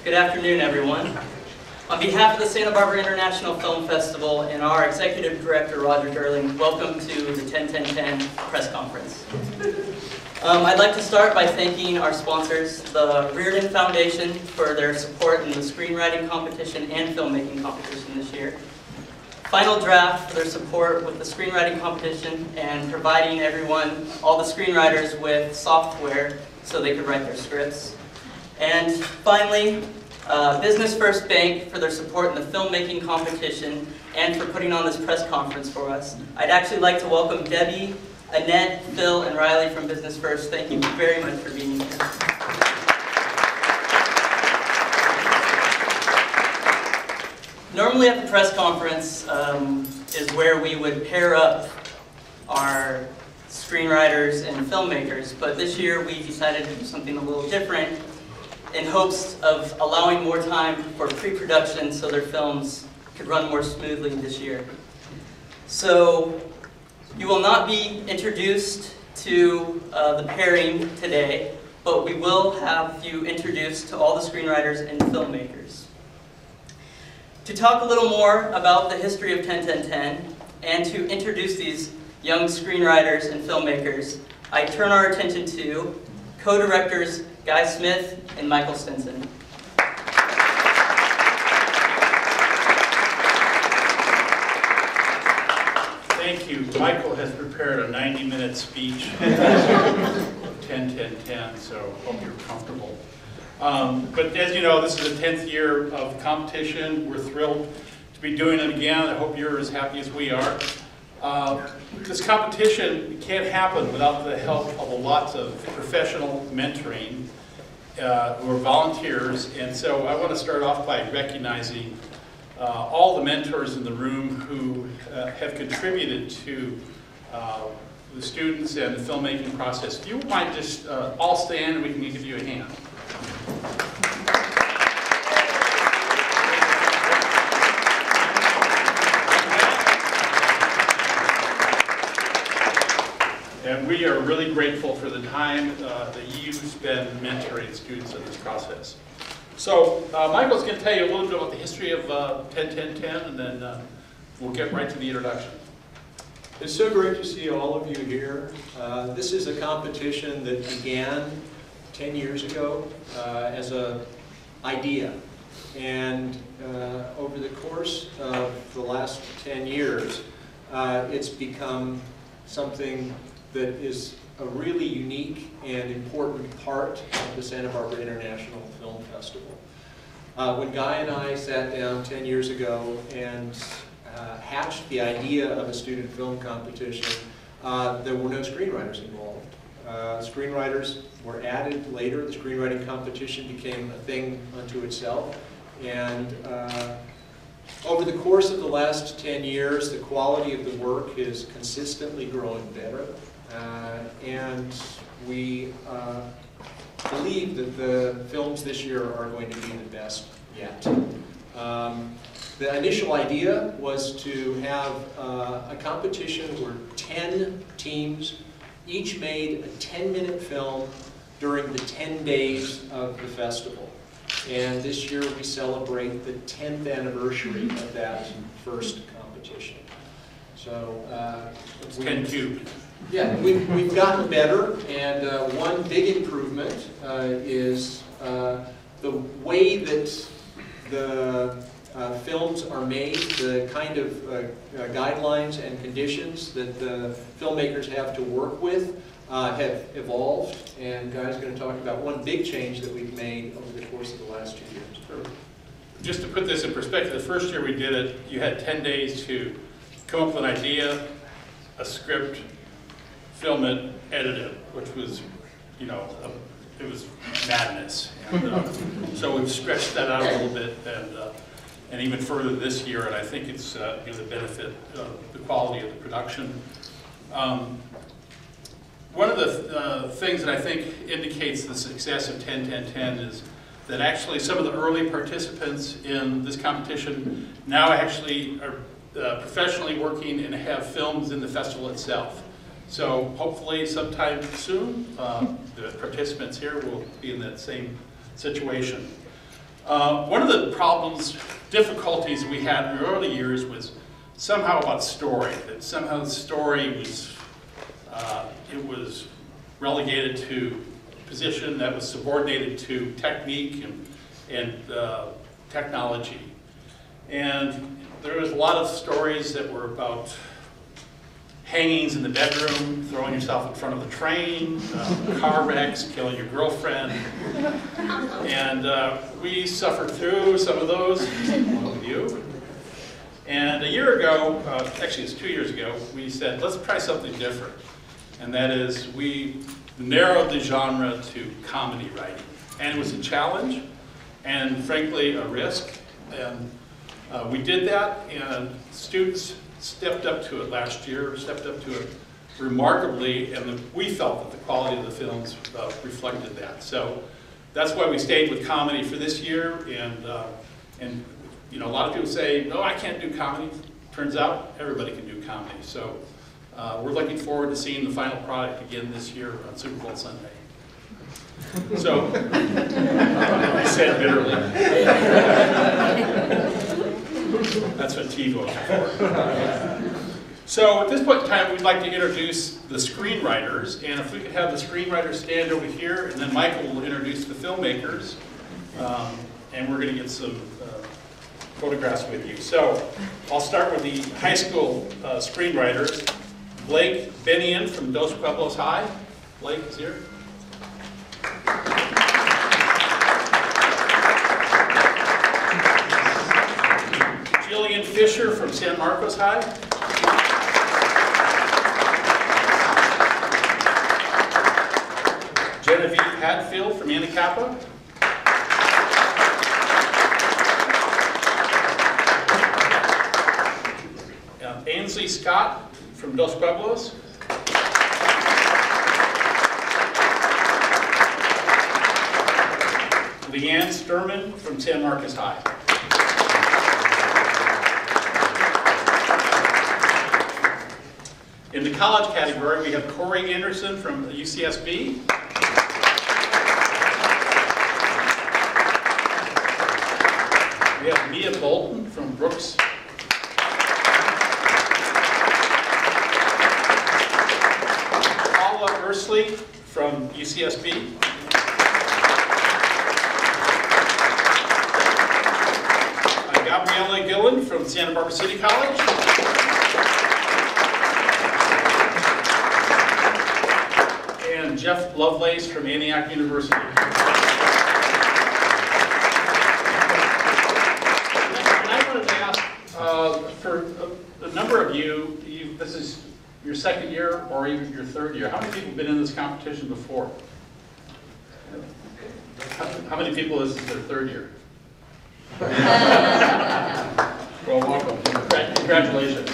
Good afternoon, everyone. On behalf of the Santa Barbara International Film Festival and our Executive Director, Roger Durling, welcome to the 10-10-10 press conference. I'd like to start by thanking our sponsors, the Reardon Foundation, for their support in the Screenwriting Competition and Filmmaking Competition this year. Final Draft for their support with the Screenwriting Competition and providing everyone, all the screenwriters, with software so they could write their scripts. And finally, Business First Bank for their support in the Filmmaking Competition and for putting on this press conference for us. I'd actually like to welcome Debbie, Annette, Phil, and Riley from Business First. Thank you very much for being here. Normally at the press conference is where we would pair up our screenwriters and filmmakers, but this year we decided to do something a little different in hopes of allowing more time for pre-production so their films could run more smoothly this year. So you will not be introduced to the pairing today, but we will have you introduced to all the screenwriters and filmmakers. To talk a little more about the history of 10-10-10 and to introduce these young screenwriters and filmmakers, I turn our attention to co-directors Guy Smith and Michael Stinson. Thank you. Michael has prepared a 90-minute speech of 10-10-10, so hope you're comfortable. But as you know, this is the 10th year of competition. We're thrilled to be doing it again. I hope you're as happy as we are. This competition can't happen without the help of lots of professional mentoring who are volunteers, and so I want to start off by recognizing all the mentors in the room who have contributed to the students and the filmmaking process. If you might just all stand and we can give you a hand. And we are really grateful for the time that you spend mentoring students in this process. So Michael's going to tell you a little bit about the history of 10-10-10, and then we'll get right to the introduction. It's so great to see all of you here. This is a competition that began 10 years ago as an idea. And over the course of the last 10 years, it's become something that is a really unique and important part of the Santa Barbara International Film Festival. When Guy and I sat down 10 years ago and hatched the idea of a student film competition, there were no screenwriters involved. Screenwriters were added later. The screenwriting competition became a thing unto itself. And over the course of the last 10 years, the quality of the work is consistently growing better. And we believe that the films this year are going to be the best yet. The initial idea was to have a competition where 10 teams each made a 10-minute film during the 10 days of the festival. And this year we celebrate the 10th anniversary of that first competition. So it's 10 cubed. Yeah, we've gotten better, and one big improvement is the way that the films are made, the kind of guidelines and conditions that the filmmakers have to work with have evolved, and Guy's going to talk about one big change that we've made over the course of the last 2 years. Sure. Just to put this in perspective, the first year we did it, you had 10 days to come up with an idea, a script, film it, edit it, which was, you know, it was madness. And, so we've stretched that out a little bit and even further this year, and I think it's going to benefit the quality of the production. One of the things that I think indicates the success of 10-10-10 is that actually some of the early participants in this competition now actually are professionally working and have films in the festival itself. So hopefully sometime soon, the participants here will be in that same situation. One of the problems, difficulties we had in the early years was somehow about story. That somehow the story was, it was relegated to a position that was subordinated to technique and technology. And there was a lot of stories that were about hangings in the bedroom, throwing yourself in front of the train, car wrecks, killing your girlfriend. And we suffered through some of those, along with you. And a year ago, actually it's 2 years ago, we said, let's try something different. And that is, we narrowed the genre to comedy writing. And it was a challenge, and frankly, a risk. And we did that, and students stepped up to it last year, stepped up to it remarkably, and we felt that the quality of the films reflected that. So that's why we stayed with comedy for this year, and you know, a lot of people say, no, I can't do comedy. Turns out everybody can do comedy. So we're looking forward to seeing the final product again this year on Super Bowl Sunday. So, I said bitterly. That's what TiVo is for. So at this point in time, we'd like to introduce the screenwriters, and if we could have the screenwriters stand over here, and then Michael will introduce the filmmakers, and we're going to get some photographs with you. So I'll start with the high school screenwriters. Blake Benian from Dos Pueblos High. Blake is here. Jillian Fisher from San Marcos High. Genevieve Hatfield from Anacapa. Ainsley Scott from Dos Pueblos. Leanne Sturman from San Marcos High. In the college category, we have Corey Anderson from UCSB. We have Mia Bolton from Brooks. Paula Ursley from UCSB. Gabriella Gillen from Santa Barbara City College. And Jeff Lovelace from Antioch University. And I wanted to ask, for a number of you, this is your second year or even your third year. How many people have been in this competition before? How many people is this their third year? Well, welcome. Congratulations.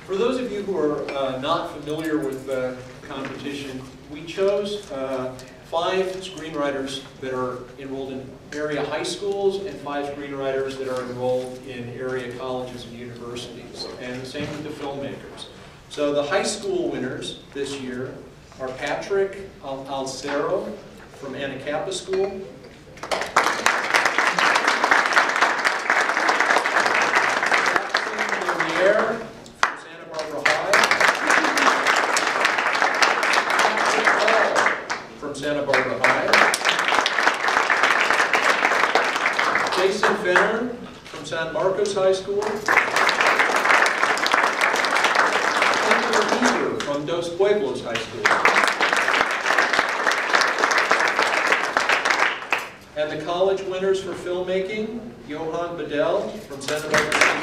For those of you who are not familiar with the competition, we chose 5 screenwriters that are enrolled in area high schools and 5 screenwriters that are enrolled in area colleges and universities, and the same with the filmmakers. So the high school winners this year are Patrick Alcero from Anacapa School, Jackson Lumiere from Santa Barbara High, Patrick Hall from Santa Barbara High, Jason Fenner from San Marcos High School, from Dos Pueblos High School. And the college winners for filmmaking, Johan Bedell from Santa Barbara City.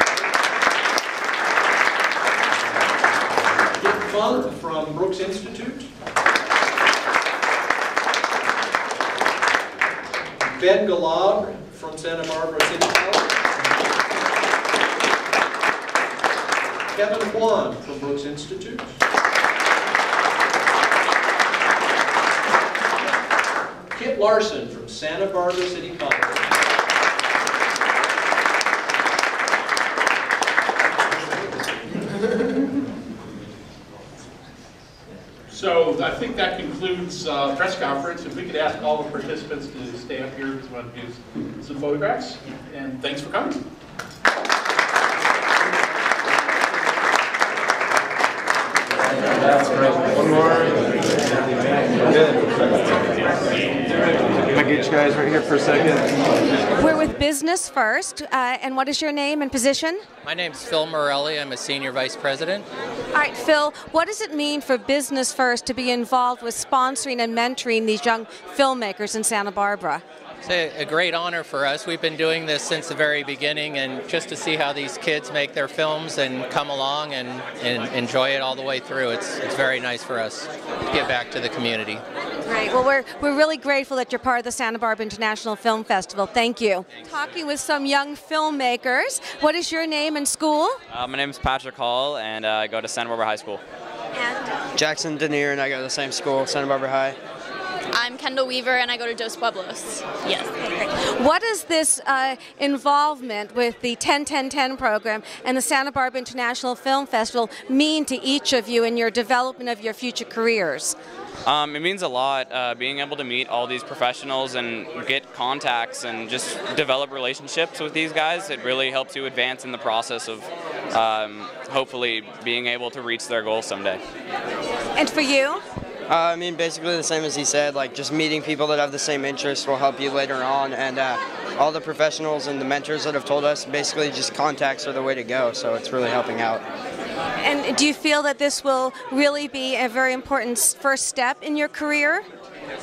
Dick Funk from Brooks Institute. Ben Galab from Santa Barbara City College. Kevin Kwan from Brooks Institute. Kit Larson from Santa Barbara City College. So I think that concludes press conference. If we could ask all the participants to stay up here because we want to do some photographs. And thanks for coming. That's great. One more. Good. Can I get you guys right here for a second? We're with Business First, and what is your name and position? My name's Phil Morelli. I'm a Senior Vice President. All right, Phil, what does it mean for Business First to be involved with sponsoring and mentoring these young filmmakers in Santa Barbara? It's a great honor for us. We've been doing this since the very beginning, and just to see how these kids make their films and come along and enjoy it all the way through, it's very nice for us to give back to the community. Great. Well, we're really grateful that you're part of the Santa Barbara International Film Festival. Thank you. Talking with some young filmmakers. What is your name and school? My name is Patrick Hall, and I go to Santa Barbara High School. And Jackson Denier, and I go to the same school, Santa Barbara High. I'm Kendall Weaver, and I go to Dos Pueblos. Yes. what does this involvement with the 10-10-10 program and the Santa Barbara International Film Festival mean to each of you in your development of your future careers? It means a lot, being able to meet all these professionals and get contacts and just develop relationships with these guys. It really helps you advance in the process of hopefully being able to reach their goals someday. And for you? I mean, basically the same as he said, like just meeting people that have the same interests will help you later on, and all the professionals and the mentors that have told us, basically just contacts are the way to go, so it's really helping out. And do you feel that this will really be a very important first step in your career?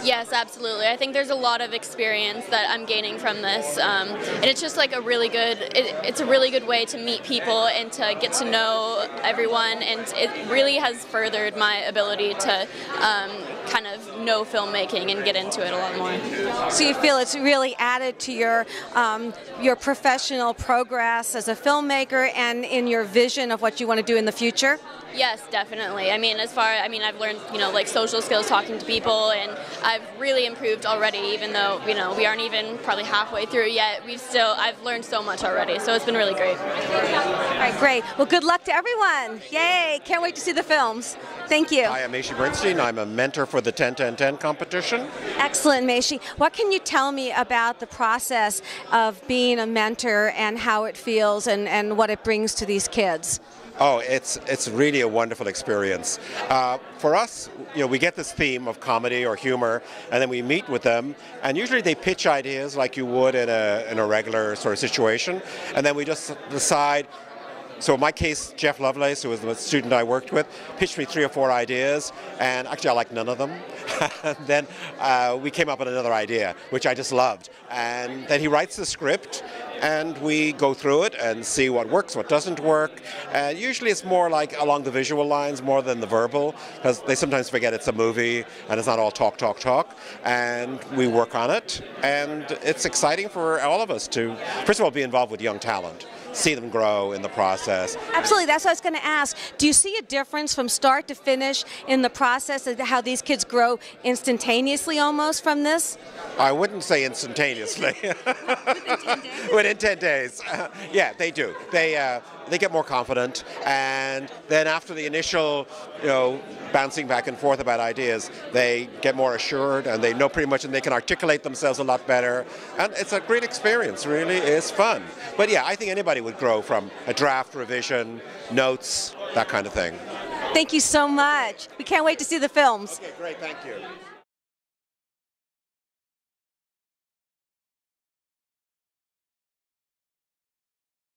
Yes, absolutely. I think there's a lot of experience that I'm gaining from this, and it's just like a really good, it's a really good way to meet people and to get to know everyone, and it really has furthered my ability to kind of know filmmaking and get into it a lot more. So you feel it's really added to your professional progress as a filmmaker and in your vision of what you want to do in the future? Yes, definitely. I mean, I've learned, like social skills, talking to people, and I've really improved already, even though, we aren't even probably halfway through yet. I've learned so much already, so it's been really great. All right, great. Well, good luck to everyone. Yay, can't wait to see the films. Thank you. Hi, I'm Maishi Bernstein. I'm a mentor for the 10-10-10 competition. Excellent, Maishi. What can you tell me about the process of being a mentor and how it feels and what it brings to these kids? Oh, it's really a wonderful experience. For us, we get this theme of comedy or humor, and then we meet with them, and usually they pitch ideas like you would in a regular sort of situation, and then we just decide. So in my case, Jeff Lovelace, who was the student I worked with, pitched me 3 or 4 ideas, and actually I liked none of them. And then we came up with another idea, which I just loved. And then he writes the script, and we go through it and see what works, what doesn't work. And usually it's more like along the visual lines more than the verbal, because they sometimes forget it's a movie and it's not all talk, talk, talk. And we work on it, and it's exciting for all of us to, first of all, be involved with young talent. See them grow in the process. Absolutely, that's what I was going to ask. Do you see a difference from start to finish in the process of how these kids grow instantaneously almost from this? I wouldn't say instantaneously. Within 10 days? Within 10 days. Yeah, they do. They get more confident, and then after the initial, bouncing back and forth about ideas, they get more assured, and they know pretty much, and they can articulate themselves a lot better. And it's a great experience, really. It's fun. But yeah, I think anybody would grow from a draft, revision, notes, that kind of thing. Thank you so much. We can't wait to see the films. Okay, great. Thank you.